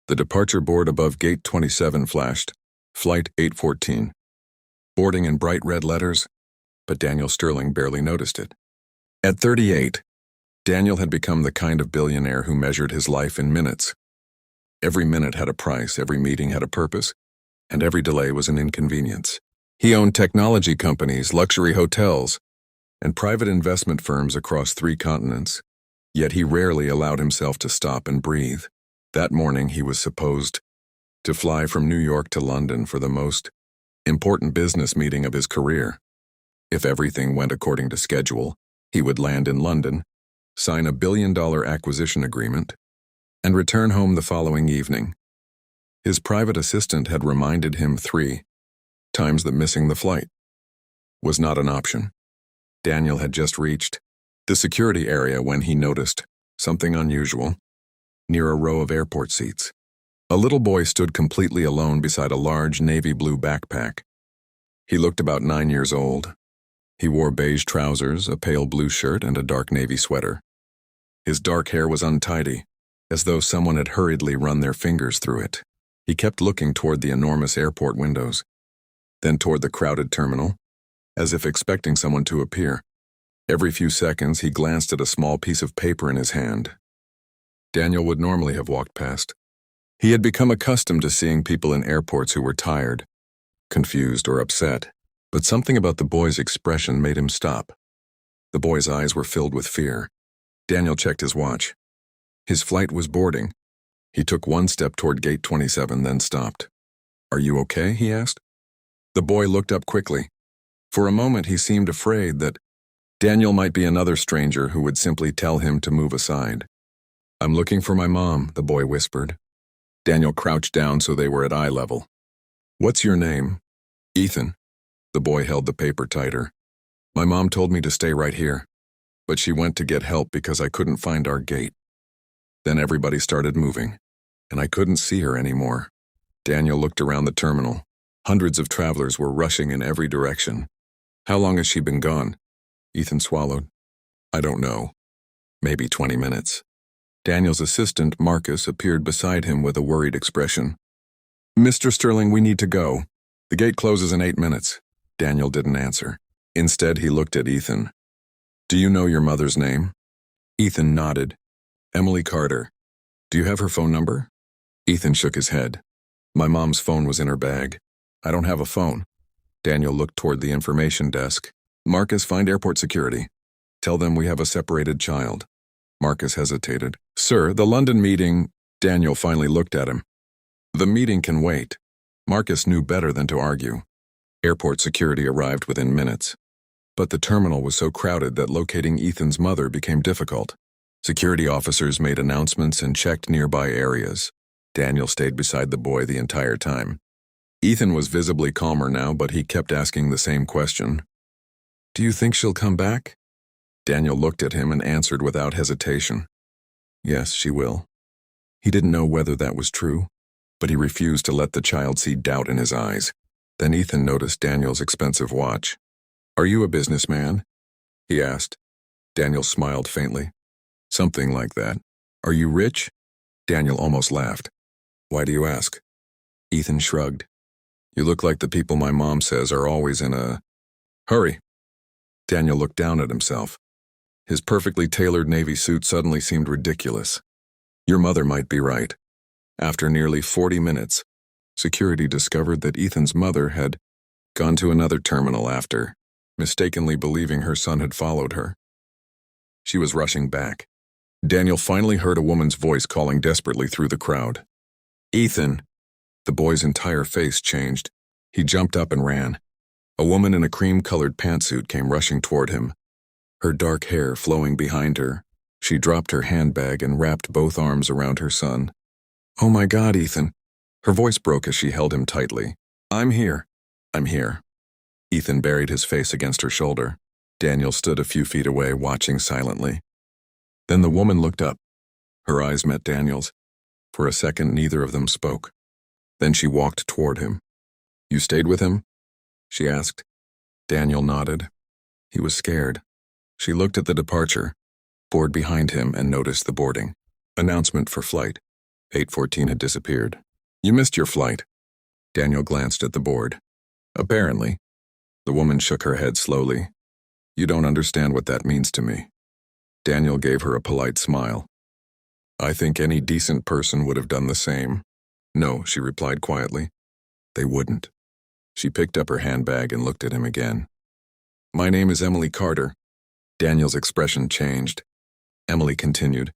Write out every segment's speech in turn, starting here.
The departure board above Gate 27 flashed. Flight 814. Boarding in bright red letters, but Daniel Sterling barely noticed it. At 38, Daniel had become the kind of billionaire who measured his life in minutes. Every minute had a price, every meeting had a purpose, and every delay was an inconvenience. He owned technology companies, luxury hotels, and private investment firms across 3 continents, yet he rarely allowed himself to stop and breathe. That morning he was supposed to fly from New York to London for the most important business meeting of his career. If everything went according to schedule, he would land in London, sign a billion-dollar acquisition agreement, and return home the following evening. His private assistant had reminded him 3 times that missing the flight was not an option. Daniel had just reached the security area when he noticed something unusual. Near a row of airport seats, a little boy stood completely alone beside a large navy blue backpack. He looked about 9 years old. He wore beige trousers, a pale blue shirt, and a dark navy sweater. His dark hair was untidy, as though someone had hurriedly run their fingers through it. He kept looking toward the enormous airport windows, then toward the crowded terminal, as if expecting someone to appear. Every few seconds, he glanced at a small piece of paper in his hand. Daniel would normally have walked past. He had become accustomed to seeing people in airports who were tired, confused, or upset, but something about the boy's expression made him stop. The boy's eyes were filled with fear. Daniel checked his watch. His flight was boarding. He took 1 step toward Gate 27, then stopped. "Are you okay?" he asked. The boy looked up quickly. For a moment he seemed afraid that Daniel might be another stranger who would simply tell him to move aside. "I'm looking for my mom," the boy whispered. Daniel crouched down so they were at eye level. "What's your name?" "Ethan." The boy held the paper tighter. "My mom told me to stay right here, but she went to get help because I couldn't find our gate. Then everybody started moving, and I couldn't see her anymore." Daniel looked around the terminal. Hundreds of travelers were rushing in every direction. "How long has she been gone?" Ethan swallowed. "I don't know. Maybe 20 minutes. Daniel's assistant, Marcus, appeared beside him with a worried expression. "Mr. Sterling, we need to go. The gate closes in 8 minutes. Daniel didn't answer. Instead, he looked at Ethan. "Do you know your mother's name?" Ethan nodded. "Emily Carter. Do you have her phone number?" Ethan shook his head. "My mom's phone was in her bag. I don't have a phone." Daniel looked toward the information desk. "Marcus, find airport security. Tell them we have a separated child." Marcus hesitated. "Sir, the London meeting—" Daniel finally looked at him. "The meeting can wait." Marcus knew better than to argue. Airport security arrived within minutes. But the terminal was so crowded that locating Ethan's mother became difficult. Security officers made announcements and checked nearby areas. Daniel stayed beside the boy the entire time. Ethan was visibly calmer now, but he kept asking the same question. "Do you think she'll come back?" Daniel looked at him and answered without hesitation. "Yes, she will." He didn't know whether that was true, but he refused to let the child see doubt in his eyes. Then Ethan noticed Daniel's expensive watch. "Are you a businessman?" he asked. Daniel smiled faintly. "Something like that." "Are you rich?" Daniel almost laughed. "Why do you ask?" Ethan shrugged. "You look like the people my mom says are always in a hurry." Daniel looked down at himself. His perfectly tailored navy suit suddenly seemed ridiculous. Your mother might be right. After nearly 40 minutes, security discovered that Ethan's mother had gone to another terminal after mistakenly believing her son had followed her. She was rushing back. Daniel finally heard a woman's voice calling desperately through the crowd. "Ethan!" The boy's entire face changed. He jumped up and ran. A woman in a cream-colored pantsuit came rushing toward him, her dark hair flowing behind her. She dropped her handbag and wrapped both arms around her son. "Oh my God, Ethan!" Her voice broke as she held him tightly. "I'm here. I'm here." Ethan buried his face against her shoulder. Daniel stood a few feet away, watching silently. Then the woman looked up. Her eyes met Daniel's. For a second, neither of them spoke. Then she walked toward him. "You stayed with him?" she asked. Daniel nodded. He was scared. She looked at the departure board behind him and noticed the boarding announcement for flight 8:14 had disappeared. You missed your flight. Daniel glanced at the board. Apparently. The woman shook her head slowly. You don't understand what that means to me. Daniel gave her a polite smile. I think any decent person would have done the same. No, she replied quietly. They wouldn't. She picked up her handbag and looked at him again. My name is Emily Carter. Daniel's expression changed. Emily continued.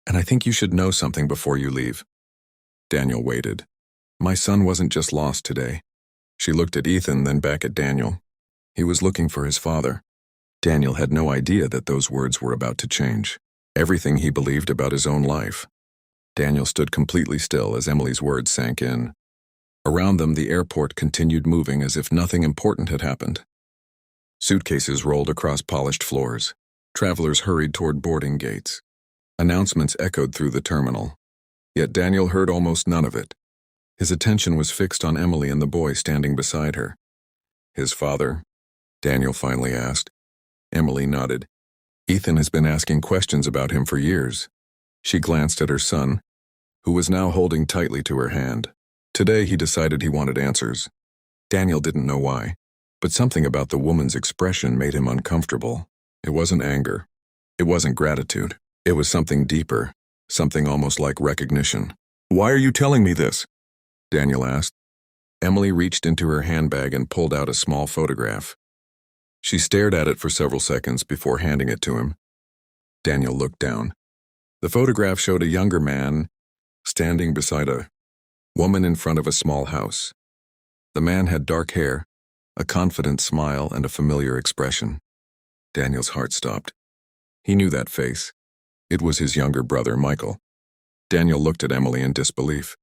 And I think you should know something before you leave. Daniel waited. My son wasn't just lost today. She looked at Ethan, then back at Daniel. He was looking for his father. Daniel had no idea that those words were about to change everything he believed about his own life. Daniel stood completely still as Emily's words sank in. Around them, the airport continued moving as if nothing important had happened. Suitcases rolled across polished floors. Travelers hurried toward boarding gates. Announcements echoed through the terminal. Yet Daniel heard almost none of it. His attention was fixed on Emily and the boy standing beside her. His father? Daniel finally asked. Emily nodded. Ethan has been asking questions about him for years. She glanced at her son, who was now holding tightly to her hand. Today he decided he wanted answers. Daniel didn't know why, but something about the woman's expression made him uncomfortable. It wasn't anger. It wasn't gratitude. It was something deeper, something almost like recognition. Why are you telling me this? Daniel asked. Emily reached into her handbag and pulled out a small photograph. She stared at it for several seconds before handing it to him. Daniel looked down. The photograph showed a younger man standing beside a woman in front of a small house. The man had dark hair, a confident smile, and a familiar expression. Daniel's heart stopped. He knew that face. It was his younger brother, Michael. Daniel looked at Emily in disbelief.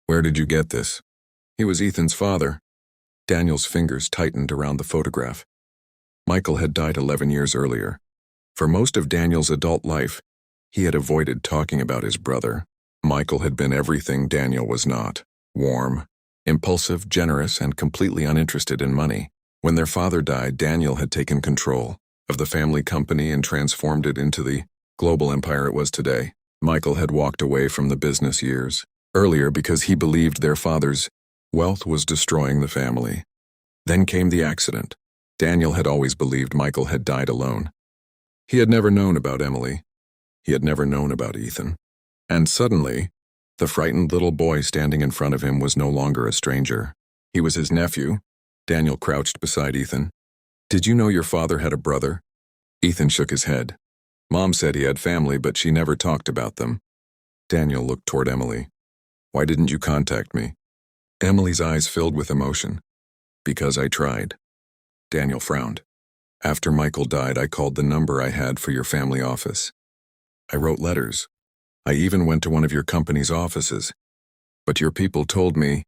Where did you get this? He was Ethan's father. Daniel's fingers tightened around the photograph. Michael had died 11 years earlier. For most of Daniel's adult life, he had avoided talking about his brother. Michael had been everything Daniel was not. Warm, impulsive, generous, and completely uninterested in money. When their father died, Daniel had taken control of the family company and transformed it into the global empire it was today. Michael had walked away from the business years earlier because he believed their father's wealth was destroying the family. Then came the accident. Daniel had always believed Michael had died alone. He had never known about Emily. He had never known about Ethan. And suddenly, the frightened little boy standing in front of him was no longer a stranger. He was his nephew. Daniel crouched beside Ethan. Did you know your father had a brother? Ethan shook his head. Mom said he had family, but she never talked about them. Daniel looked toward Emily. Why didn't you contact me? Emily's eyes filled with emotion. Because I tried. Daniel frowned. After Michael died, I called the number I had for your family office. I wrote letters. I even went to one of your company's offices. But your people told me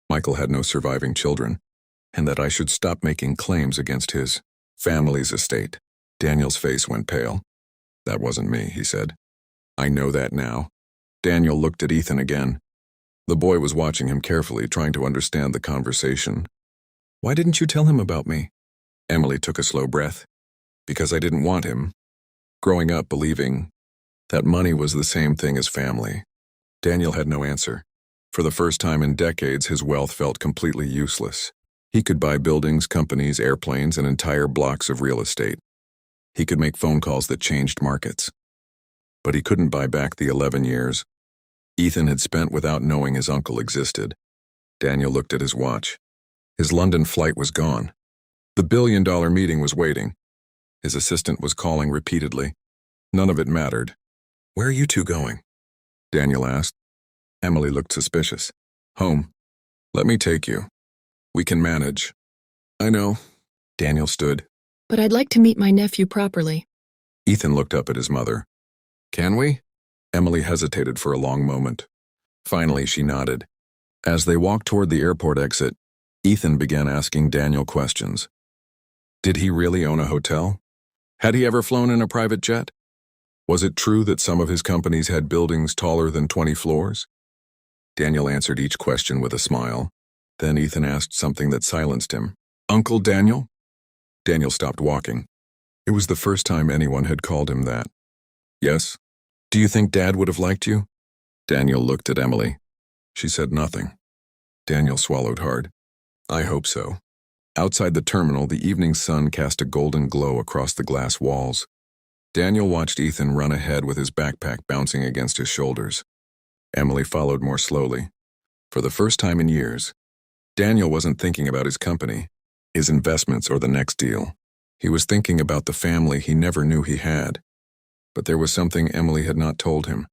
Michael had no surviving children, and that I should stop making claims against his family's estate. Daniel's face went pale. That wasn't me, he said. I know that now. Daniel looked at Ethan again. The boy was watching him carefully, trying to understand the conversation. Why didn't you tell him about me? Emily took a slow breath. Because I didn't want him. Growing up believing that money was the same thing as family. Daniel had no answer. For the first time in decades, his wealth felt completely useless. He could buy buildings, companies, airplanes, and entire blocks of real estate. He could make phone calls that changed markets. But he couldn't buy back the 11 years Ethan had spent without knowing his uncle existed. Daniel looked at his watch. His London flight was gone. The billion-dollar meeting was waiting. His assistant was calling repeatedly. None of it mattered. Where are you two going? Daniel asked. Emily looked suspicious. Home. Let me take you. We can manage. I know. Daniel stood. But I'd like to meet my nephew properly. Ethan looked up at his mother. Can we? Emily hesitated for a long moment. Finally, she nodded. As they walked toward the airport exit, Ethan began asking Daniel questions. Did he really own a hotel? Had he ever flown in a private jet? Was it true that some of his companies had buildings taller than 20 floors? Daniel answered each question with a smile. Then Ethan asked something that silenced him. Uncle Daniel? Daniel stopped walking. It was the first time anyone had called him that. Yes. Do you think Dad would have liked you? Daniel looked at Emily. She said nothing. Daniel swallowed hard. I hope so. Outside the terminal, the evening sun cast a golden glow across the glass walls. Daniel watched Ethan run ahead with his backpack bouncing against his shoulders. Emily followed more slowly. For the first time in years, Daniel wasn't thinking about his company, his investments, or the next deal. He was thinking about the family he never knew he had. But there was something Emily had not told him,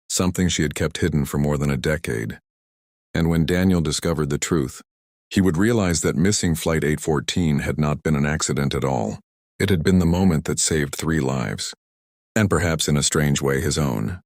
something she had kept hidden for more than a decade. And when Daniel discovered the truth, he would realize that missing Flight 814 had not been an accident at all. It had been the moment that saved 3 lives, and perhaps in a strange way his own.